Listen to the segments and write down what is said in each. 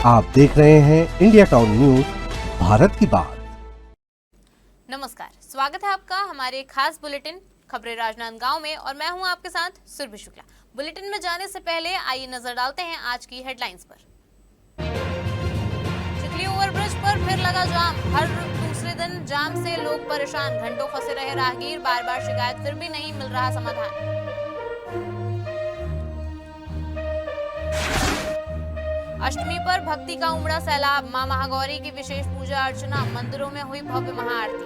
आप देख रहे हैं इंडिया टाउन न्यूज, भारत की बात। नमस्कार, स्वागत है आपका हमारे खास बुलेटिन खबरें राजनांदगांव में और मैं हूं आपके साथ सुरभि शुक्ला। बुलेटिन में जाने से पहले आइए नजर डालते हैं आज की हेडलाइंस पर। चिखली ओवरब्रिज पर फिर लगा जाम, हर दूसरे दिन जाम से लोग परेशान, घंटों फंसे रहे राहगीर, बार बार शिकायत फिर भी नहीं मिल रहा समाधान। अष्टमी पर भक्ति का उमड़ा सैलाब, मां महागौरी की विशेष पूजा अर्चना, मंदिरों में हुई भव्य महाआरती।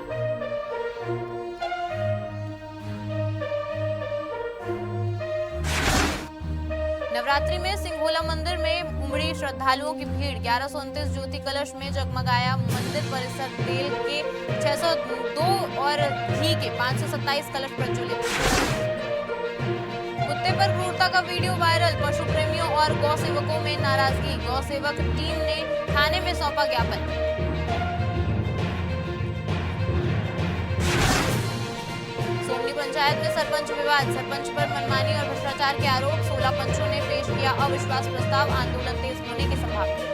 नवरात्रि में सिंघोला मंदिर में उमड़ी श्रद्धालुओं की भीड़, 1129 ज्योति कलश में जगमगाया मंदिर परिसर, तेल के 602 और घी के 527 कलश प्रज्वलित। कुत्ते पर क्रूरता का वीडियो वायरल, पशु प्रेमियों और गौ सेवकों में नाराजगी, गौ सेवक टीम ने थाने में सौंपा ज्ञापन। सोमनी पंचायत में सरपंच विवाद, सरपंच पर मनमानी और भ्रष्टाचार के आरोप, 16 पंचों ने पेश किया अविश्वास प्रस्ताव, आंदोलन तेज होने की संभावना।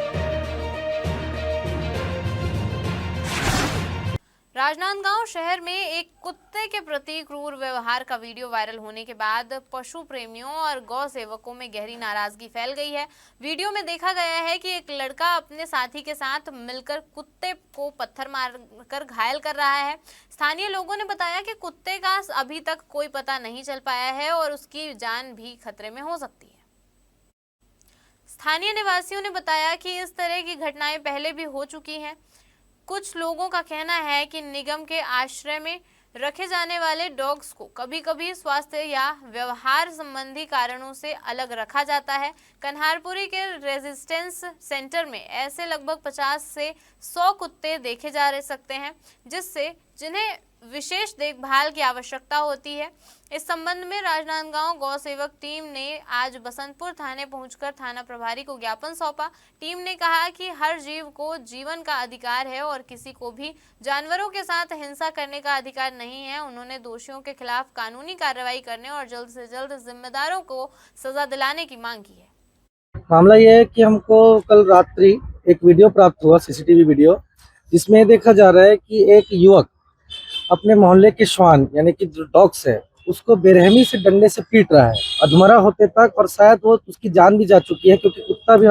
राजनांदगांव शहर में एक कुत्ते के प्रति क्रूर व्यवहार का वीडियो वायरल होने के बाद पशु प्रेमियों और गौ सेवकों में गहरी नाराजगी फैल गई है। वीडियो में देखा गया है कि एक लड़का अपने साथी के साथ मिलकर कुत्ते को पत्थर मारकर घायल कर रहा है। स्थानीय लोगों ने बताया कि कुत्ते का अभी तक कोई पता नहीं चल पाया है और उसकी जान भी खतरे में हो सकती है। स्थानीय निवासियों ने बताया कि इस तरह की घटनाएं पहले भी हो चुकी हैं। कुछ लोगों का कहना है कि निगम के आश्रय में रखे जाने वाले डॉग्स को कभी-कभी स्वास्थ्य या व्यवहार संबंधी कारणों से अलग रखा जाता है। कन्हारपुरी के रेजिस्टेंस सेंटर में ऐसे लगभग 50 से 100 कुत्ते देखे जा सकते हैं, जिन्हें विशेष देखभाल की आवश्यकता होती है। इस संबंध में राजनांदगांव गौ सेवक टीम ने आज बसंतपुर थाने पहुंचकर थाना प्रभारी को ज्ञापन सौंपा। टीम ने कहा कि हर जीव को जीवन का अधिकार है और किसी को भी जानवरों के साथ हिंसा करने का अधिकार नहीं है। उन्होंने दोषियों के खिलाफ कानूनी कार्रवाई करने और जल्द से जल्द जिम्मेदारों को सजा दिलाने की मांग की है। मामला यह है कि हमको कल रात्रि एक वीडियो प्राप्त हुआ, सीसीटीवी वीडियो, जिसमें देखा जा रहा है कि एक युवक अपने मोहल्ले के श्वान यानी कि जो डॉग्स है उसको बेरहमी से डंडे से पीट रहा है अधमरा होते तक, और शायद वो उसकी जान भी जा चुकी है क्योंकि कुत्ता भी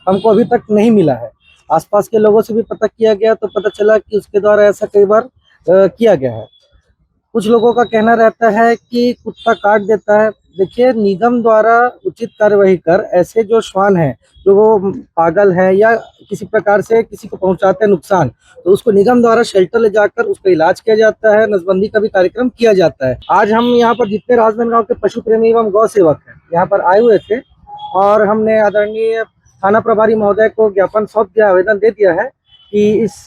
हमको अभी तक नहीं मिला है। आसपास के लोगों से भी पता किया गया तो पता चला कि उसके द्वारा ऐसा कई बार किया गया है। कुछ लोगों का कहना रहता है कि कुत्ता काट देता है। देखिए, निगम द्वारा उचित कार्यवाही कर ऐसे जो श्वान हैं जो वो पागल है या किसी प्रकार से किसी को पहुंचाते हैं नुकसान, तो उसको निगम द्वारा शेल्टर ले जाकर उसका इलाज किया जाता है, नसबंदी का भी कार्यक्रम किया जाता है। आज हम यहाँ पर जितने राजनांदगांव के पशु प्रेमी एवं गौ सेवक हैं यहाँ पर आए हुए थे और हमने आदरणीय थाना प्रभारी महोदय को ज्ञापन सौंप दिया, आवेदन दे दिया है कि इस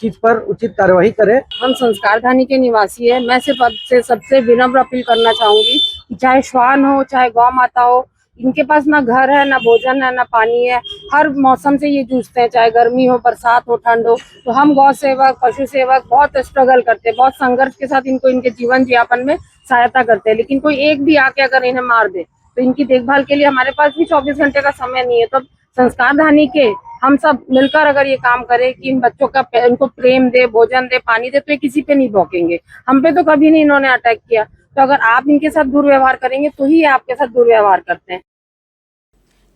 चीज पर उचित कार्यवाही करें। हम संस्कार धानी के निवासी है। मैं सिर्फ आपसे सबसे विनम्र अपील करना चाहूंगी कि चाहे श्वान हो चाहे गौ माता हो, इनके पास ना घर है, ना भोजन है, ना पानी है। हर मौसम से ये जूझते हैं, चाहे गर्मी हो, बरसात हो, ठंड हो। तो हम गौ सेवक, पशु सेवक बहुत स्ट्रगल करते हैं, बहुत संघर्ष के साथ इनको इनके जीवन यापन में सहायता करते हैं। लेकिन कोई एक भी आके अगर इन्हें मार दे तो इनकी देखभाल के लिए हमारे पास भी 24 घंटे का समय नहीं है। तो संस्कार धानी के हम सब मिलकर अगर ये काम करें कि इन बच्चों का इनको प्रेम दे, भोजन दे, पानी दे, तो ये किसी पे नहीं भौंकेंगे। हम पे तो कभी नहीं इन्होंने अटैक किया। तो अगर आप इनके साथ दुर्व्यवहार करेंगे तो ही आपके साथ दुर्व्यवहार करते हैं।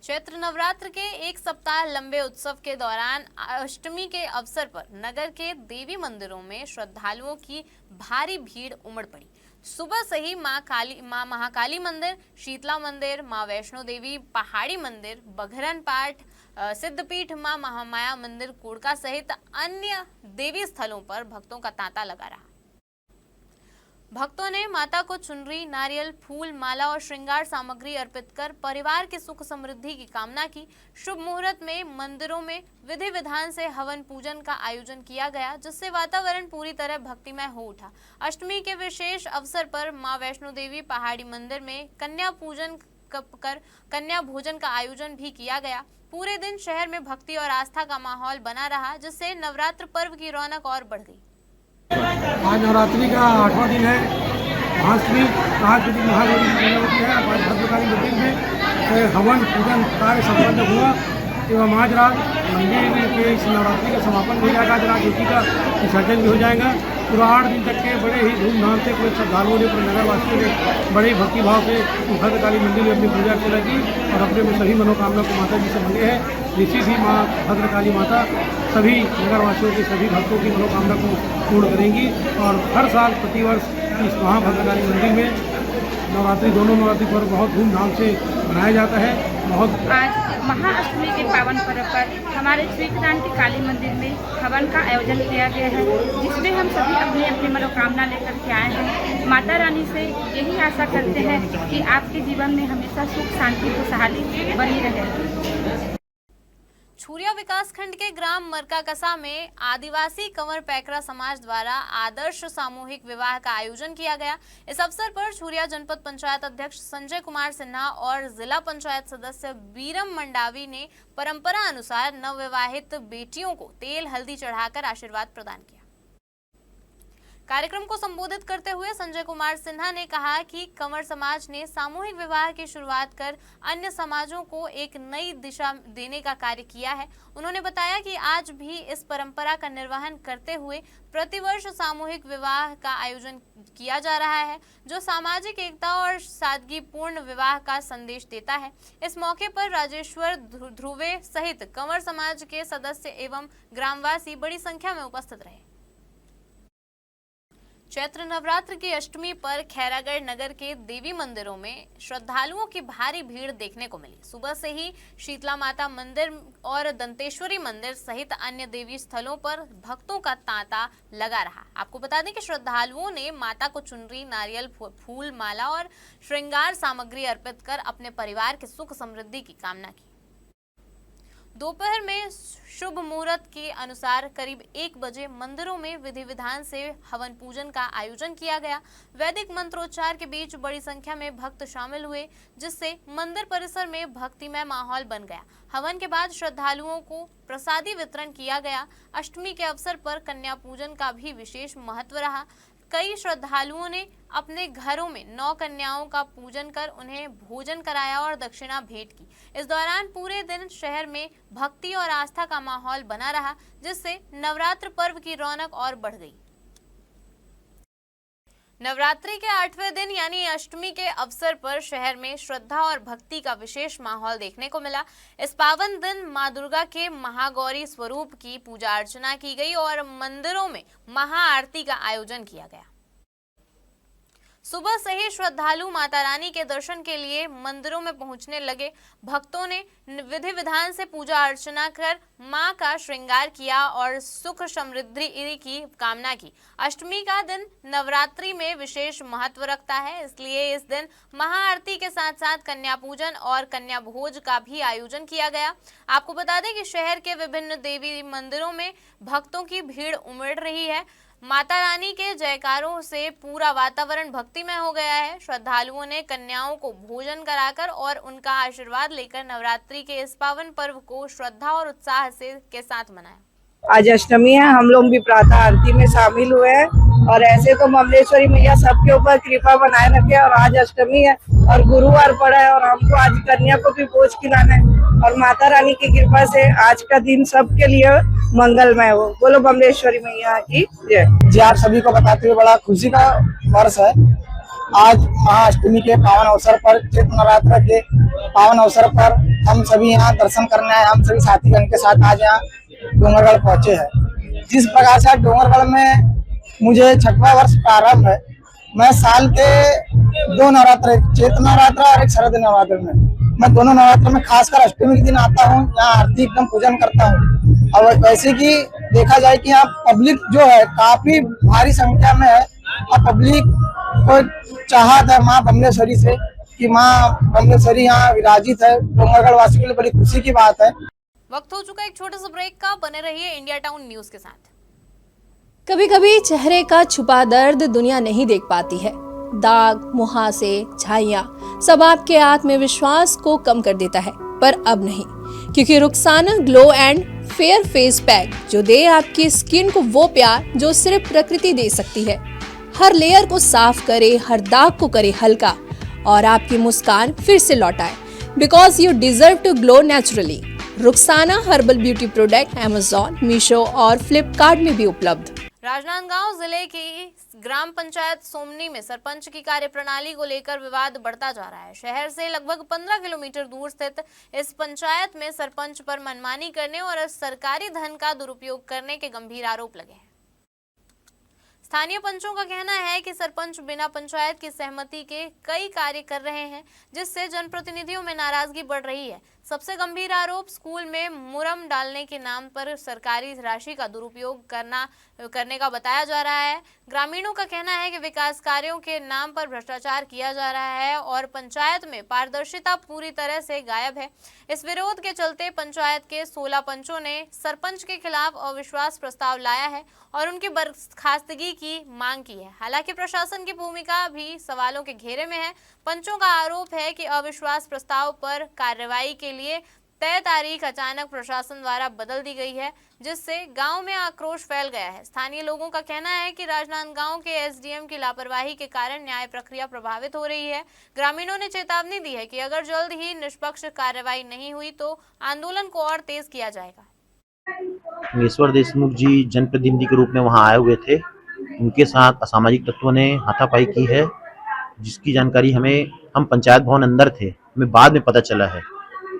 चैत्र नवरात्र के एक सप्ताह लंबे उत्सव के दौरान अष्टमी के अवसर पर नगर के देवी मंदिरों में श्रद्धालुओं की भारी भीड़ उमड़ पड़ी। सुबह से ही मां महाकाली मंदिर, शीतला मंदिर, मां वैष्णो देवी पहाड़ी मंदिर, बघरन पाठ, सिद्धपीठ, मां महामाया मंदिर कोड़का सहित अन्य देवी स्थलों पर भक्तों का तांता लगा रहा। भक्तों ने माता को चुनरी, नारियल, फूल, माला और श्रृंगार सामग्री अर्पित कर परिवार की सुख समृद्धि की कामना की। शुभ मुहूर्त में मंदिरों में विधि विधान से हवन पूजन का आयोजन किया गया, जिससे वातावरण पूरी तरह भक्तिमय हो उठा। अष्टमी के विशेष अवसर पर मां वैष्णो देवी पहाड़ी मंदिर में कन्या पूजन कर कन्या भोजन का आयोजन भी किया गया। पूरे दिन शहर में भक्ति और आस्था का माहौल बना रहा, जिससे नवरात्र पर्व की रौनक और बढ़ गई। आज नवरात्रि का 8वां दिन है। महाअष्टमी महादेवी की पूजा होती है। आज भद्रकाली मंदिर में हवन पूजन कार्य संपन्न हुआ एवं आज रात मंदिर के इस नवरात्रि का समापन हो जाएगा। आज रात ज्योति का विसर्जन भी हो जाएगा। पूरा 8 दिन तक के बड़े ही धूमधाम से पूरे श्रद्धालुओं ने, पूरे नगरवासियों ने बड़े ही भक्तिभाव से भद्रकाली मंदिर में अपनी पूजा अर्चना की और अपने में सभी मनोकामना को माता जी से मांगे हैं। निश्चित ही माँ भद्रकाली माता सभी नगरवासियों के, सभी भक्तों की मनोकामना को पूर्ण करेंगी और हर साल प्रतिवर्ष इस महाभद्रकाली मंदिर में नवरात्रि, दोनों नवरात्रि पर्व बहुत धूमधाम से मनाया जाता है। आज महाअष्टमी के पावन पर्व पर हमारे श्रीक्रांति काली मंदिर में हवन का आयोजन किया गया है, जिसमें हम सभी अपनी अपनी मनोकामना लेकर के आए हैं। माता रानी से यही आशा करते हैं कि आपके जीवन में हमेशा सुख, शांति, खुशहाली बनी रहे। छुरिया विकासखंड के ग्राम मरकाकसा में आदिवासी कंवर पैकरा समाज द्वारा आदर्श सामूहिक विवाह का आयोजन किया गया। इस अवसर पर छुरिया जनपद पंचायत अध्यक्ष संजय कुमार सिन्हा और जिला पंचायत सदस्य बीरम मंडावी ने परंपरा अनुसार नवविवाहित बेटियों को तेल हल्दी चढ़ाकर आशीर्वाद प्रदान किया। कार्यक्रम को संबोधित करते हुए संजय कुमार सिन्हा ने कहा कि कंवर समाज ने सामूहिक विवाह की शुरुआत कर अन्य समाजों को एक नई दिशा देने का कार्य किया है। उन्होंने बताया कि आज भी इस परंपरा का निर्वहन करते हुए प्रतिवर्ष सामूहिक विवाह का आयोजन किया जा रहा है, जो सामाजिक एकता और सादगीपूर्ण विवाह का संदेश देता है। इस मौके पर राजेश्वर ध्रुवे सहित कंवर समाज के सदस्य एवं ग्रामवासी बड़ी संख्या में उपस्थित रहे। चैत्र नवरात्र की अष्टमी पर खैरागढ़ नगर के देवी मंदिरों में श्रद्धालुओं की भारी भीड़ देखने को मिली। सुबह से ही शीतला माता मंदिर और दंतेश्वरी मंदिर सहित अन्य देवी स्थलों पर भक्तों का तांता लगा रहा। आपको बता दें कि श्रद्धालुओं ने माता को चुनरी, नारियल, फूल, माला और श्रृंगार सामग्री अर्पित कर अपने परिवार के सुख समृद्धि की कामना की। दोपहर में शुभ मुहूर्त के अनुसार करीब 1 बजे मंदिरों में विधि विधान से हवन पूजन का आयोजन किया गया। वैदिक मंत्रोच्चार के बीच बड़ी संख्या में भक्त शामिल हुए, जिससे मंदिर परिसर में भक्तिमय माहौल बन गया। हवन के बाद श्रद्धालुओं को प्रसादी वितरण किया गया। अष्टमी के अवसर पर कन्या पूजन का भी विशेष महत्व रहा। कई श्रद्धालुओं ने अपने घरों में 9 कन्याओं का पूजन कर उन्हें भोजन कराया और दक्षिणा भेंट की। इस दौरान पूरे दिन शहर में भक्ति और आस्था का माहौल बना रहा, जिससे नवरात्र पर्व की रौनक और बढ़ गई। नवरात्रि के 8वें दिन यानी अष्टमी के अवसर पर शहर में श्रद्धा और भक्ति का विशेष माहौल देखने को मिला। इस पावन दिन मां दुर्गा के महागौरी स्वरूप की पूजा अर्चना की गई और मंदिरों में महाआरती का आयोजन किया गया। सुबह से ही श्रद्धालु माता रानी के दर्शन के लिए मंदिरों में पहुंचने लगे। भक्तों ने विधि विधान से पूजा अर्चना कर मां का श्रृंगार किया और सुख समृद्धि की कामना की। अष्टमी का दिन नवरात्रि में विशेष महत्व रखता है, इसलिए इस दिन महाआरती के साथ साथ कन्या पूजन और कन्या भोज का भी आयोजन किया गया। आपको बता दें कि शहर के विभिन्न देवी मंदिरों में भक्तों की भीड़ उमड़ रही है। माता रानी के जयकारों से पूरा वातावरण भक्तिमय हो गया है। श्रद्धालुओं ने कन्याओं को भोजन कराकर और उनका आशीर्वाद लेकर नवरात्रि के इस पावन पर्व को श्रद्धा और उत्साह के साथ मनाया। आज अष्टमी है, हम लोग भी प्रातः आरती में शामिल हुए हैं और ऐसे तो बमलेश्वरी मैया सबके ऊपर कृपा बनाए रखे। और आज अष्टमी है और गुरुवार पड़ा है और हमको आज कन्या को भी भोज खिलाना है और माता रानी की कृपा से आज का दिन सबके लिए मंगलमय हो। बोलो बमलेश्वरी मैया की जय। जी, आप सभी को बताते हुए बड़ा खुशी का वर्ष है। आज महाअष्टमी के पावन अवसर पर, चैत्र नवरात्र के पावन अवसर पर हम सभी यहाँ दर्शन करने आए। हम सभी साथीगण के साथ आज यहाँ डोंगरगढ़ पहुंचे हैं। जिस प्रकार से डोंगरगढ़ में मुझे 6वां वर्ष प्रारंभ है। मैं साल के 2 नवरात्र, चैत्र नवरात्र और एक शरद नवरात्र में, मैं दोनों नवरात्र में खासकर अष्टमी के दिन आता हूँ, यहाँ आरती एकदम पूजन करता हूँ। और वैसे कि देखा जाए कि यहाँ पब्लिक जो है काफी भारी संख्या में है और पब्लिक को चाहत है माँ बमलेश्वरी से कि माँ बमलेश्वरी यहाँ विराजित है। डोंगरगढ़ वासियों के लिए बड़ी खुशी की बात है। वक्त हो चुका एक छोटे से ब्रेक का, बने रहिए इंडिया टाउन न्यूज के साथ। कभी कभी चेहरे का छुपा दर्द दुनिया नहीं देख पाती है। दाग, मुहासे, झाइयां सब आपके आत्मविश्वास को कम कर देता है, पर अब नहीं, क्योंकि Rukhsana glow and fair face pack जो दे आपकी स्किन को वो प्यार जो सिर्फ प्रकृति दे सकती है। हर लेयर को साफ करे, हर दाग को करे हल्का और आपकी मुस्कान फिर से लौटाए। Because you deserve to glow naturally. Rukhsana herbal beauty product Amazon, Meesho और फ्लिपकार्ट में भी उपलब्ध। राजनांदगांव जिले की ग्राम पंचायत सोमनी में सरपंच की कार्यप्रणाली को लेकर विवाद बढ़ता जा रहा है। शहर से लगभग 15 किलोमीटर दूर स्थित इस पंचायत में सरपंच पर मनमानी करने और सरकारी धन का दुरुपयोग करने के गंभीर आरोप लगे हैं। स्थानीय पंचों का कहना है कि सरपंच बिना पंचायत की सहमति के कई कार्य कर रहे हैं, जिससे जनप्रतिनिधियों में नाराजगी बढ़ रही है। सबसे गंभीर आरोप स्कूल में मुरम डालने के नाम पर सरकारी राशि का दुरुपयोग करने का बताया जा रहा है। ग्रामीणों का कहना है कि विकास कार्यों के नाम पर भ्रष्टाचार किया जा रहा है और पंचायत में पारदर्शिता पूरी तरह से गायब है। इस विरोध के चलते पंचायत के 16 पंचों ने सरपंच के खिलाफ अविश्वास प्रस्ताव लाया है और उनकी बर्खास्तगी की मांग की है। हालांकि प्रशासन की भूमिका भी सवालों के घेरे में है। पंचों का आरोप है कि अविश्वास प्रस्ताव पर कार्रवाई के लिए तय तारीख अचानक प्रशासन द्वारा बदल दी गई है, जिससे गांव में आक्रोश फैल गया है। स्थानीय लोगों का कहना है कि राजनांदगांव के एसडीएम की लापरवाही के कारण न्याय प्रक्रिया प्रभावित हो रही है। ग्रामीणों ने चेतावनी दी है कि अगर जल्द ही निष्पक्ष कार्रवाई नहीं हुई तो आंदोलन को और तेज किया जाएगा। योगेश्वर देशमुख जी जनप्रतिनिधि के रूप में वहां आए हुए थे। उनके साथ असामाजिक तत्वों ने हाथापाई की है, जिसकी जानकारी हम पंचायत भवन अंदर थे, हमें बाद में पता चला है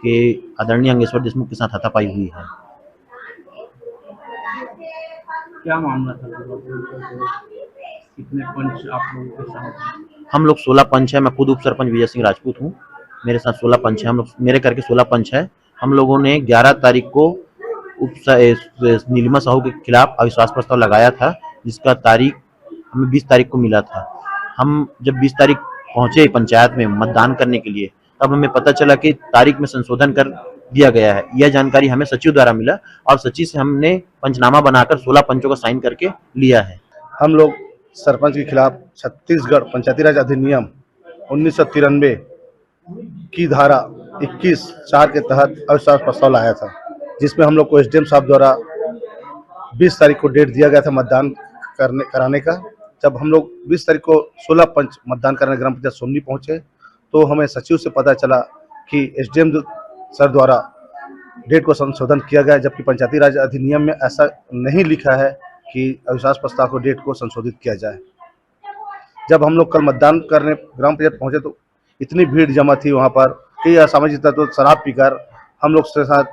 कि आदरणीय योगेश्वर देशमुख के साथ हाथापाई हुई है। क्या मामला था? कितने पंच आप लोगों के साथ? हम लोग 16 पंच हैं। मैं खुद उप सरपंच विजय सिंह राजपूत हूँ। मेरे साथ 16 पंच हैं। हम लोग मेरे करके 16 पंच है। हम लोगों ने 11 तारीख को नीलिमा साहू के खिलाफ अविश्वास प्रस्ताव लगाया था, जिसका तारीख हमें 20 तारीख को मिला था। हम जब 20 तारीख पहुंचे पंचायत में मतदान करने के लिए, तब हमें पता चला कि तारीख में संशोधन कर दिया गया है। यह जानकारी हमें सचिव द्वारा मिला और सचिव से हमने पंचनामा बनाकर 16 पंचों को साइन करके लिया है। हम लोग सरपंच के खिलाफ छत्तीसगढ़ पंचायती राज अधिनियम 1993 की धारा 21(4) के तहत अविश्वास प्रस्ताव लाया था, जिसमें हम लोग को एसडीएम साहब द्वारा 20 तारीख को डेट दिया गया था मतदान कराने का। जब हम लोग 20 तारीख को 16 पंच मतदान करने ग्राम पंचायत सोमनी पहुंचे, तो हमें सचिव से पता चला कि एसडीएम सर द्वारा डेट को संशोधन किया गया, जबकि पंचायती राज अधिनियम में ऐसा नहीं लिखा है कि अविश्वास प्रस्ताव को डेट को संशोधित किया जाए। जब हम लोग कल मतदान करने ग्राम पंचायत पहुंचे, तो इतनी भीड़ जमा थी वहां पर कि असामाजिक तत्व शराब पीकर हम लोग के साथ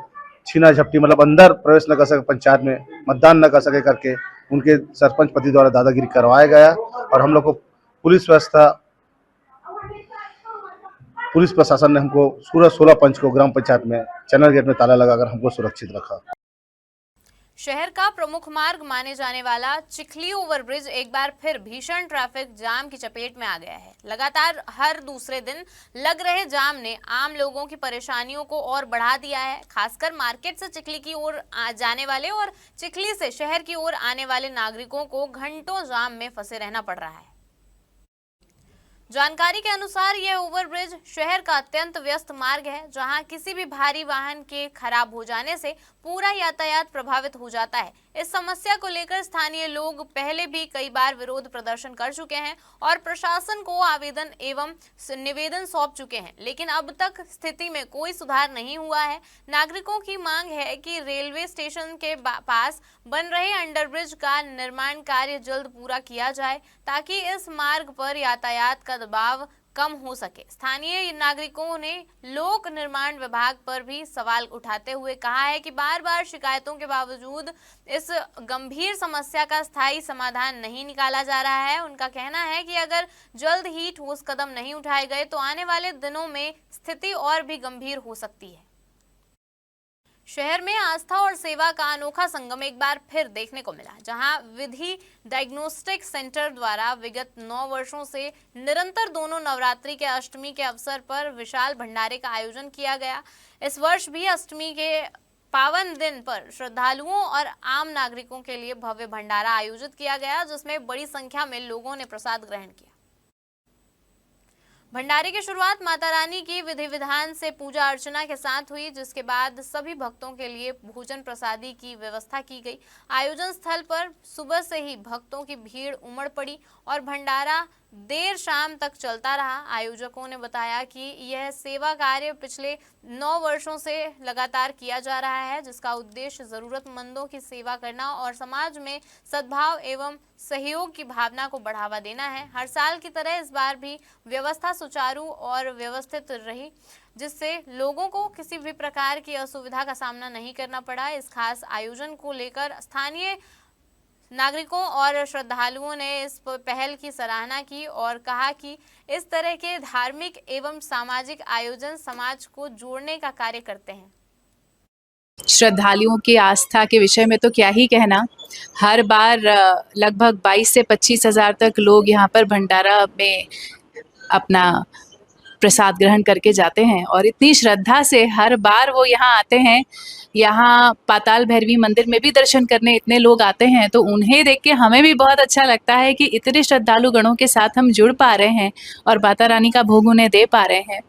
छीना झपटी, मतलब अंदर प्रवेश न कर सके, पंचायत में मतदान न कर सके करके उनके सरपंच पति द्वारा दादागिरी करवाया गया। और हम लोग को पुलिस प्रशासन ने हमको पूरा 16 पंच को ग्राम पंचायत में चैनल गेट में ताला लगाकर हमको सुरक्षित रखा। शहर का प्रमुख मार्ग माने जाने वाला चिखली ओवरब्रिज एक बार फिर भीषण ट्रैफिक जाम की चपेट में आ गया है। लगातार हर दूसरे दिन लग रहे जाम ने आम लोगों की परेशानियों को और बढ़ा दिया है। खासकर मार्केट से चिखली की ओर जाने वाले और चिखली से शहर की ओर आने वाले नागरिकों को घंटों जाम में फंसे रहना पड़ रहा है। जानकारी के अनुसार यह ओवरब्रिज शहर का अत्यंत व्यस्त मार्ग है, जहां किसी भी भारी वाहन के खराब हो जाने से पूरा यातायात प्रभावित हो जाता है। इस समस्या को लेकर स्थानीय लोग पहले भी कई बार विरोध प्रदर्शन कर चुके हैं और प्रशासन को आवेदन एवं निवेदन सौंप चुके हैं, लेकिन अब तक स्थिति में कोई सुधार नहीं हुआ है। नागरिकों की मांग है कि रेलवे स्टेशन के पास बन रहे अंडरब्रिज का निर्माण कार्य जल्द पूरा किया जाए, ताकि इस मार्ग पर यातायात का दबाव कम हो सके। स्थानीय नागरिकों ने लोक निर्माण विभाग पर भी सवाल उठाते हुए कहा है कि बार बार शिकायतों के बावजूद इस गंभीर समस्या का स्थायी समाधान नहीं निकाला जा रहा है। उनका कहना है कि अगर जल्द ही ठोस कदम नहीं उठाए गए तो आने वाले दिनों में स्थिति और भी गंभीर हो सकती है। शहर में आस्था और सेवा का अनोखा संगम एक बार फिर देखने को मिला, जहां विधि डायग्नोस्टिक सेंटर द्वारा विगत 9 वर्षों से निरंतर दोनों नवरात्रि के अष्टमी के अवसर पर विशाल भंडारे का आयोजन किया गया। इस वर्ष भी अष्टमी के पावन दिन पर श्रद्धालुओं और आम नागरिकों के लिए भव्य भंडारा आयोजित किया गया, जिसमें बड़ी संख्या में लोगों ने प्रसाद ग्रहण किया। भंडारे की शुरुआत माता रानी की विधि विधान से पूजा अर्चना के साथ हुई, जिसके बाद सभी भक्तों के लिए भोजन प्रसादी की व्यवस्था की गई। आयोजन स्थल पर सुबह से ही भक्तों की भीड़ उमड़ पड़ी और भंडारा देर शाम तक चलता रहा। आयोजकों ने बताया कि यह सेवा कार्य पिछले 9 वर्षों से लगातार किया जा रहा है, जिसका उद्देश्य जरूरतमंदों की सेवा करना और समाज में सद्भाव एवं सहयोग की भावना को बढ़ावा देना है। हर साल की तरह इस बार भी व्यवस्था सुचारू और व्यवस्थित रही, जिससे लोगों को किसी भी प्रकार की असुविधा का सामना नहीं करना पड़ा। इस खास आयोजन को लेकर स्थानीय नागरिकों और श्रद्धालुओं ने इस पहल की सराहना की और कहा कि इस तरह के धार्मिक एवं सामाजिक आयोजन समाज को जोड़ने का कार्य करते हैं। श्रद्धालुओं की आस्था के विषय में तो क्या ही कहना। हर बार लगभग 22 से 25 हज़ार तक लोग यहाँ पर भंडारा में अपना प्रसाद ग्रहण करके जाते हैं और इतनी श्रद्धा से हर बार वो यहाँ आते हैं। यहाँ पाताल भैरवी मंदिर में भी दर्शन करने इतने लोग आते हैं, तो उन्हें देख के हमें भी बहुत अच्छा लगता है कि इतने श्रद्धालु गणों के साथ हम जुड़ पा रहे हैं और माता रानी का भोग उन्हें दे पा रहे हैं।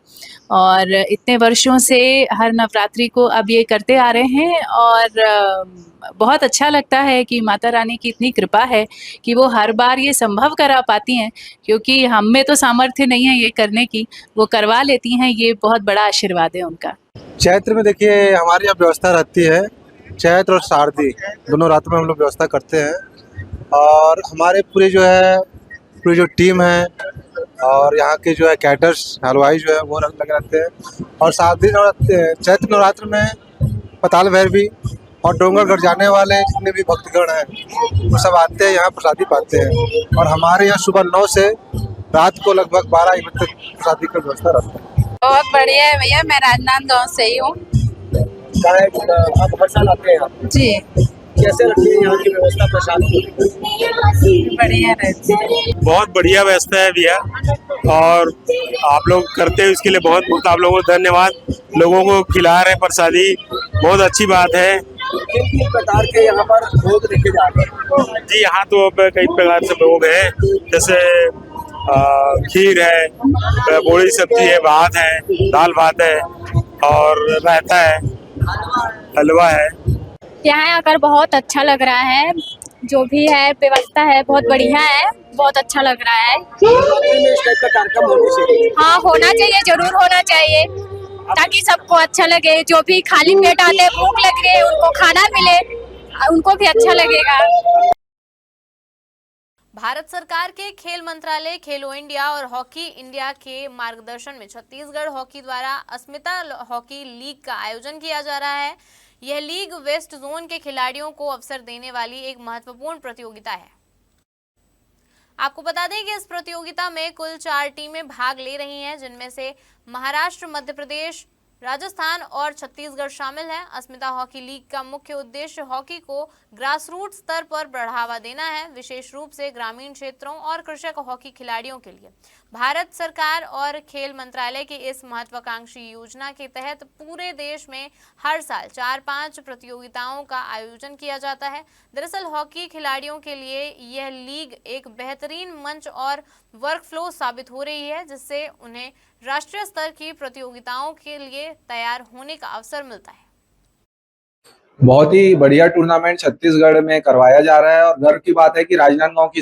और इतने वर्षों से हर नवरात्रि को अब ये करते आ रहे हैं और बहुत अच्छा लगता है कि माता रानी की इतनी कृपा है कि वो हर बार ये संभव करा पाती हैं, क्योंकि हम में तो सामर्थ्य नहीं है ये करने की, वो करवा लेती हैं। ये बहुत बड़ा आशीर्वाद है उनका। चैत्र में देखिए हमारी यहाँ व्यवस्था रहती है, चैत्र और शारदी दोनों रात में हम लोग व्यवस्था करते हैं और हमारे पूरी जो टीम है और यहाँ के जो है कैटर्स हलवाई जो है वो लगे रहते हैं। और शारदी चैत्र नवरात्र में पाताल भैरवी और डोंगरगढ़ जाने वाले जितने भी भक्तगण हैं वो सब आते हैं, यहाँ प्रसादी पाते हैं। और हमारे यहाँ सुबह 9 से रात को लगभग 12 बजे तक प्रसादी का व्यवस्था रहता है। बहुत बढ़िया है भैया, मैं राजनांदगांव से ही हूँ। आप हर साल आते हैं यहाँ? जी। कैसे लगती है यहाँ की व्यवस्था प्रसाद की? बढ़िया रहती है। बहुत बढ़िया व्यवस्था है भैया और आप लोग करते हैं इसके लिए बहुत बहुत आप लोगों को धन्यवाद। लोगों को खिला रहे प्रसादी, बहुत अच्छी बात है। किन प्रकार के यहाँ पर भोग देखे जाते हैं? जी यहाँ तो अब कई प्रकार से भोग हैं, जैसे खीर है, बोड़ी सब्जी है, भात है, दाल भात है और रायता है, हलवा है। यहाँ आकर बहुत अच्छा लग रहा है, जो भी है व्यवस्था है बहुत बढ़िया है, बहुत अच्छा लग रहा है। इस टाइप का कार्यक्रम होना चाहिए। हाँ होना चाहिए, जरूर होना चाहिए, ताकि सबको अच्छा लगे। जो भी खाली पेट आते हैं, भूख लग रही है, उनको खाना मिले, उनको भी अच्छा लगेगा। भारत सरकार के खेल मंत्रालय, खेलो इंडिया और हॉकी इंडिया के मार्गदर्शन में छत्तीसगढ़ हॉकी द्वारा अस्मिता हॉकी लीग का आयोजन किया जा रहा है। यह लीग वेस्ट जोन के खिलाड़ियों को अवसर देने वाली एक महत्वपूर्ण प्रतियोगिता है। आपको बता दें कि इस प्रतियोगिता में कुल 4 टीमें भाग ले रही हैं, जिनमें से महाराष्ट्र, मध्य प्रदेश, राजस्थान और छत्तीसगढ़ शामिल है। अस्मिता हॉकी लीग का मुख्य उद्देश्य हॉकी को ग्रासरूट स्तर पर बढ़ावा देना है, विशेष रूप से ग्रामीण क्षेत्रों और कृषक हॉकी खिलाड़ियों के लिए। भारत सरकार और खेल मंत्रालय की इस महत्वाकांक्षी योजना के तहत पूरे देश में हर साल 4-5 प्रतियोगिताओं का आयोजन किया जाता है। दरअसल हॉकी खिलाड़ियों के लिए यह लीग एक बेहतरीन मंच और वर्कफ्लो साबित हो रही है, जिससे उन्हें राष्ट्रीय स्तर की प्रतियोगिताओं के लिए तैयार होने का अवसर मिलता है। बहुत ही बढ़िया टूर्नामेंट छत्तीसगढ़ में करवाया जा रहा है और गर्व की बात है कि राजनांदगांव की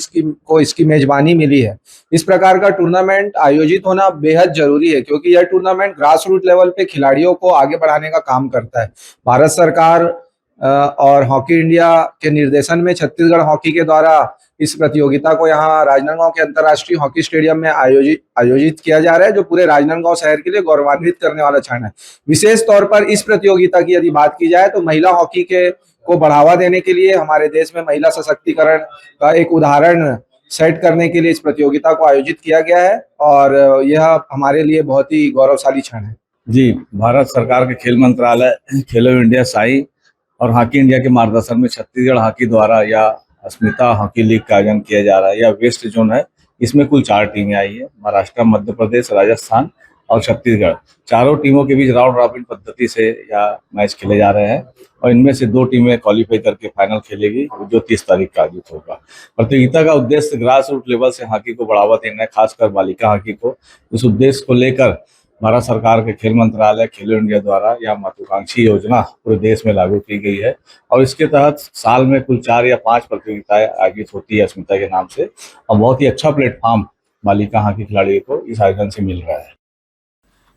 इसकी मेजबानी मिली है। इस प्रकार का टूर्नामेंट आयोजित होना बेहद जरूरी है, क्योंकि यह टूर्नामेंट ग्रास रूट लेवल पे खिलाड़ियों को आगे बढ़ाने का काम करता है। भारत सरकार और हॉकी इंडिया के निर्देशन में छत्तीसगढ़ हॉकी के द्वारा इस प्रतियोगिता को यहाँ राजनांदगांव के अंतर्राष्ट्रीय हॉकी स्टेडियम में आयोजित किया जा रहा है, जो पूरे राजनांदगांव शहर के लिए गौरवान्वित करने वाला क्षण है। विशेष तौर पर इस प्रतियोगिता की यदि बात की जाए तो महिला हॉकी को बढ़ावा देने के लिए, हमारे देश में महिला सशक्तिकरण का एक उदाहरण सेट करने के लिए इस प्रतियोगिता को आयोजित किया गया है और यह हमारे लिए बहुत ही गौरवशाली क्षण है। जी, भारत सरकार के खेल मंत्रालय, खेलो इंडिया साई और हॉकी इंडिया के मार्गदर्शन में छत्तीसगढ़ हॉकी द्वारा या अस्मिता हॉकी लीग का आयोजन किया जा रहा है। यह वेस्ट जोन है, इसमें कुल 4 टीमें आई है, महाराष्ट्र, मध्य प्रदेश, राजस्थान और छत्तीसगढ़। चारों टीमों के बीच राउंड रॉबिन पद्धति से यह मैच खेले जा रहे हैं और इनमें से 2 टीमें क्वालिफाई करके फाइनल खेलेगी, जो 30 तारीख का आयोजित होगा। प्रतियोगिता का उद्देश्य ग्रास रूट लेवल से हॉकी को बढ़ावा देना है, खासकर बालिका हॉकी को। इस उद्देश्य को लेकर भारत सरकार के खेल मंत्रालय, खेलो इंडिया द्वारा यह महत्वाकांक्षी योजना पूरे देश में लागू की गई है और इसके तहत साल में कुल 4 या 5 प्रतियोगिताएं आयोजित होती है अस्मिता के नाम से और बहुत ही अच्छा प्लेटफॉर्म मालिका हॉकी खिलाड़ियों को इस आयोजन से मिल रहा है।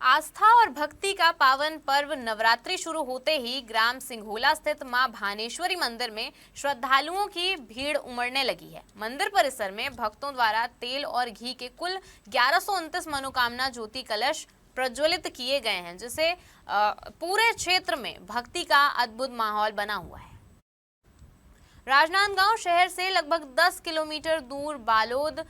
आस्था और भक्ति का पावन पर्व नवरात्रि शुरू होते ही ग्राम सिंघोला स्थित मां भानेश्वरी मंदिर में श्रद्धालुओं की भीड़ उमड़ने लगी है। मंदिर परिसर में भक्तों द्वारा तेल और घी के कुल 1129 मनोकामना ज्योति कलश प्रज्वलित किए गए हैं, जिससे पूरे क्षेत्र में भक्ति का अद्भुत माहौल बना हुआ है। राजनांदगांव शहर से लगभग 10 किलोमीटर दूर बालोद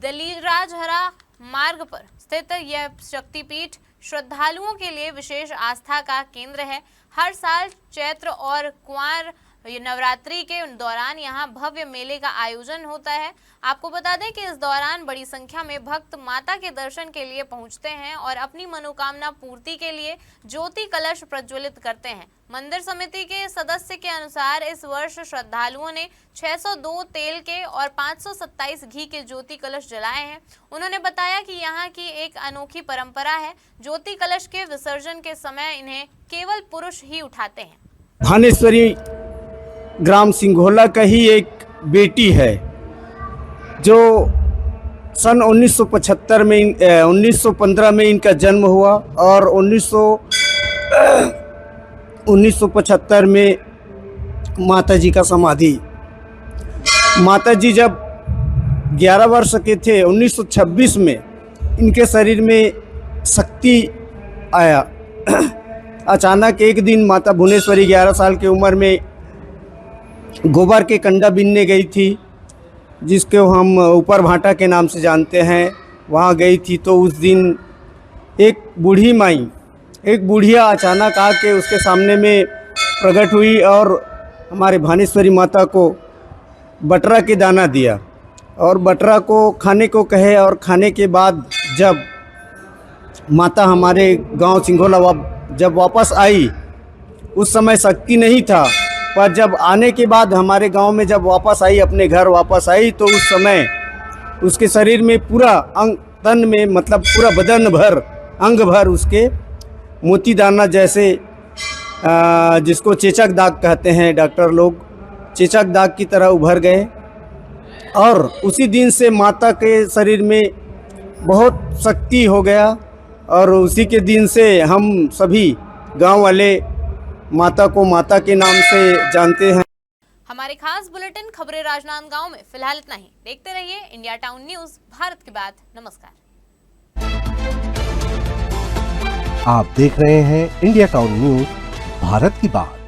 दलीराजहरा मार्ग पर स्थित यह शक्तिपीठ श्रद्धालुओं के लिए विशेष आस्था का केंद्र है। हर साल चैत्र और कुंवार नवरात्रि के दौरान यहां भव्य मेले का आयोजन होता है। आपको बता दें कि इस दौरान बड़ी संख्या में भक्त माता के दर्शन के लिए पहुंचते हैं और अपनी मनोकामना पूर्ति के लिए ज्योति कलश प्रज्वलित करते हैं। मंदिर समिति के सदस्य के अनुसार इस वर्ष श्रद्धालुओं ने 602 तेल के और 527 घी के ज्योति कलश जलाए हैं। उन्होंने बताया कि यहाँ की एक अनोखी परंपरा है। ज्योति कलश के विसर्जन के समय इन्हें केवल पुरुष ही उठाते हैं। भानेश्वरी ग्राम सिंघोला का ही एक बेटी है जो सन 1975 में 1915 में इनका जन्म हुआ और 1975 में माताजी का समाधि। माताजी जब 11 वर्ष के थे 1926 में इनके शरीर में शक्ति आया। अचानक एक दिन माता भुवनेश्वरी 11 साल की उम्र में गोबर के कंडा बीनने गई थी, जिसको हम ऊपर भाटा के नाम से जानते हैं। वहाँ गई थी तो उस दिन एक बुढ़िया अचानक आके उसके सामने में प्रकट हुई और हमारे भानेश्वरी माता को बटरा के दाना दिया और बटरा को खाने को कहे। और खाने के बाद जब माता हमारे गांव सिंघोला जब वापस आई, उस समय शक्ति नहीं था, पर जब आने के बाद हमारे गांव में जब वापस आई, अपने घर वापस आई, तो उस समय उसके शरीर में पूरा तन में मतलब पूरा बदन भर अंग भर उसके मोती दाना जैसे जिसको चेचक दाग कहते हैं डॉक्टर लोग, चेचक दाग की तरह उभर गए। और उसी दिन से माता के शरीर में बहुत शक्ति हो गया और उसी के दिन से हम सभी गांव वाले माता को माता के नाम से जानते हैं। हमारे खास बुलेटिन खबरें राजनांदगांव में फिलहाल इतना ही। देखते रहिए इंडिया टाउन न्यूज, भारत की बात। नमस्कार। आप देख रहे हैं इंडिया टाउन न्यूज, भारत की बात।